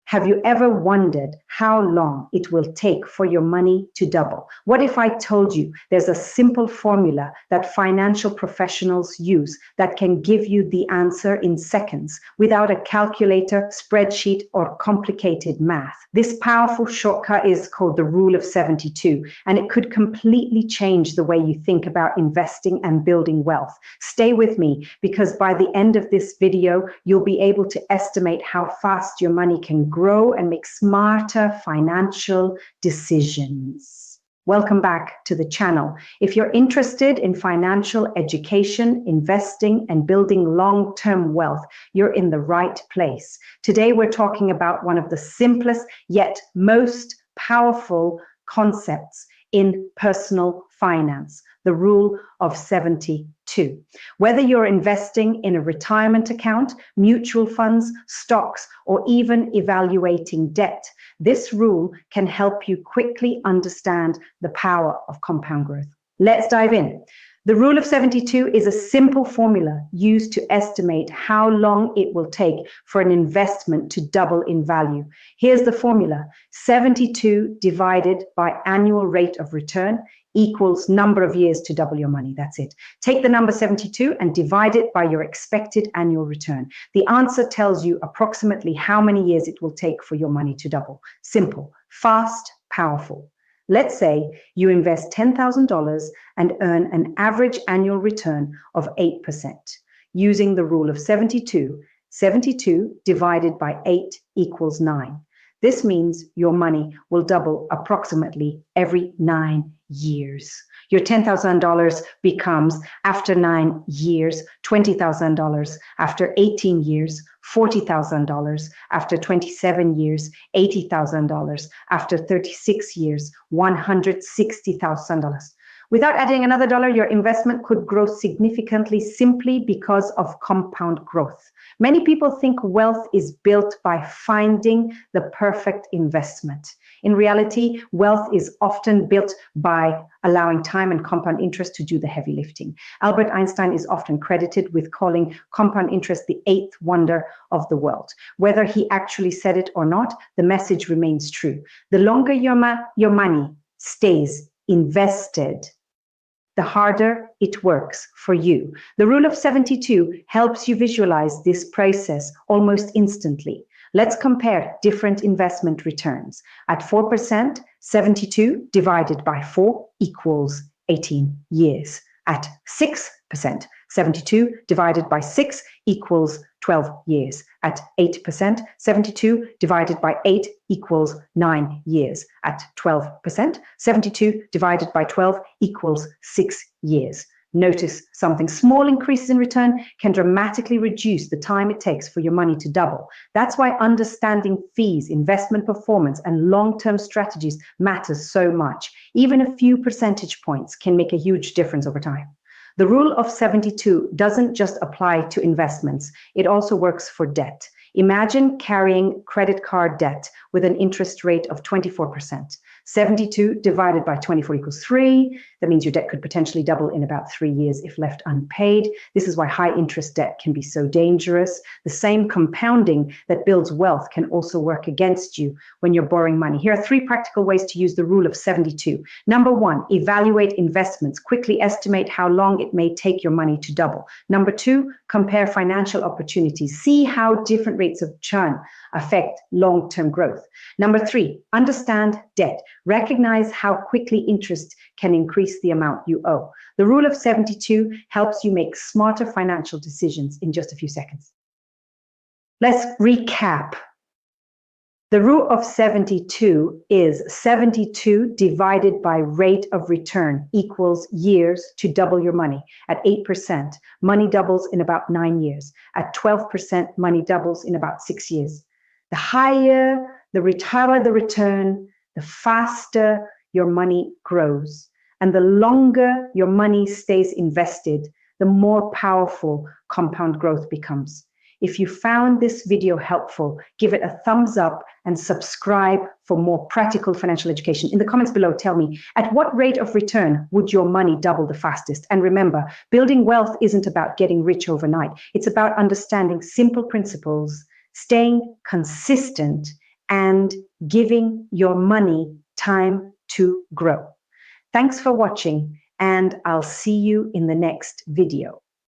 Have you ever wondered how long it will take for your money to double? What if I told you there's a simple formula that financial professionals use that can give you the answer in seconds without a calculator, spreadsheet, or complicated math? This powerful shortcut is called the Rule of 72, and it could completely change the way you think about investing and building wealth. Stay with me, because by the end of this video, you'll be able to estimate how fast your money can grow and make smarter financial decisions. Welcome back to the channel. If you're interested in financial education, investing, and building long-term wealth, you're in the right place. Today, we're talking about one of the simplest yet most powerful concepts in personal finance, the Rule of 72. Whether you're investing in a retirement account, mutual funds, stocks, or even evaluating debt, this rule can help you quickly understand the power of compound growth. Let's dive in. The Rule of 72 is a simple formula used to estimate how long it will take for an investment to double in value. Here's the formula: 72 divided by annual rate of return equals number of years to double your money. That's it. Take the number 72 and divide it by your expected annual return. The answer tells you approximately how many years it will take for your money to double. Simple, fast, powerful. Let's say you invest $10,000 and earn an average annual return of 8%. Using the Rule of 72, 72 divided by 8 equals 9. This means your money will double approximately every 9 years. Your $10,000 becomes, after 9 years, $20,000, after 18 years, $40,000, after 27 years, $80,000, after 36 years, $160,000. Without adding another dollar, your investment could grow significantly simply because of compound growth. Many people think wealth is built by finding the perfect investment. In reality, wealth is often built by allowing time and compound interest to do the heavy lifting. Albert Einstein is often credited with calling compound interest the eighth wonder of the world. Whether he actually said it or not, the message remains true. The longer your money stays invested, the harder it works for you. The Rule of 72 helps you visualize this process almost instantly. Let's compare different investment returns. At 4%, 72 divided by 4 equals 18 years. At 6%, 72 divided by 6 equals 12 years. At 8%, 72 divided by 8 equals 9 years. At 12%, 72 divided by 12 equals 6 years. Notice something: small increases in return can dramatically reduce the time it takes for your money to double. That's why understanding fees, investment performance, and long-term strategies matters so much. Even a few percentage points can make a huge difference over time. The Rule of 72 doesn't just apply to investments, it also works for debt. Imagine carrying credit card debt with an interest rate of 24%. 72 divided by 24 equals 3. That means your debt could potentially double in about 3 years if left unpaid. This is why high interest debt can be so dangerous. The same compounding that builds wealth can also work against you when you're borrowing money. Here are 3 practical ways to use the Rule of 72. Number 1, evaluate investments. Quickly estimate how long it may take your money to double. Number 2, compare financial opportunities. See how different rates of churn affect long-term growth. Number 3, understand debt. Recognize how quickly interest can increase the amount you owe. The Rule of 72 helps you make smarter financial decisions in just a few seconds. Let's recap. The Rule of 72 is 72 divided by rate of return equals years to double your money. At 8%, money doubles in about 9 years. At 12%, money doubles in about 6 years. The higher the return, the faster your money grows. And the longer your money stays invested, the more powerful compound growth becomes. If you found this video helpful, give it a thumbs up and subscribe for more practical financial education. In the comments below, tell me, at what rate of return would your money double the fastest? And remember, building wealth isn't about getting rich overnight. It's about understanding simple principles, staying consistent, and giving your money time to grow. Thanks for watching, and I'll see you in the next video.